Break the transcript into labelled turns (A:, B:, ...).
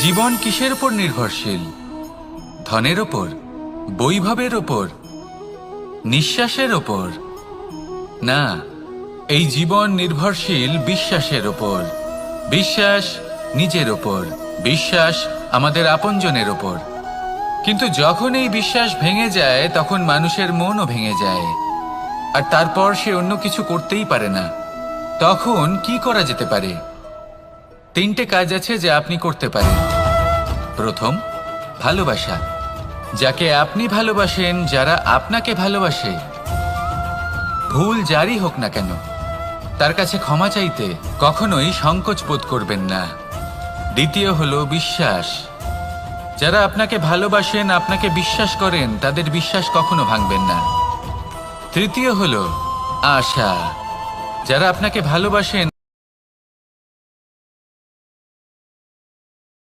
A: জীবন কিসের উপর নির্ভরশীল? ধনের ওপর, বৈভবের ওপর, নিঃশ্বাসের ওপর? না, এই জীবন নির্ভরশীল বিশ্বাসের ওপর। বিশ্বাস নিজের ওপর, বিশ্বাস আমাদের আপনজনের ওপর। কিন্তু যখন এই বিশ্বাস ভেঙে যায় তখন মানুষের মনও ভেঙে যায়, আর তারপর সে অন্য কিছু করতেই পারে না। তখন কি করা যেতে পারে? 3টে কাজ আছে যা আপনি করতে পারেন। প্রথম, ভালোবাসা। যাকে আপনি ভালোবাসেন, যারা আপনাকে ভালোবাসে, ভুল যারই হোক না কেন, তার কাছে ক্ষমা চাইতে কখনোই সংকোচ বোধ করবেন না। দ্বিতীয় হলো বিশ্বাস। যারা আপনাকে ভালোবাসেন, আপনাকে বিশ্বাস করেন, তাদের বিশ্বাস কখনো ভাঙবেন না। তৃতীয় হলো আশা। যারা আপনাকে ভালোবাসেন,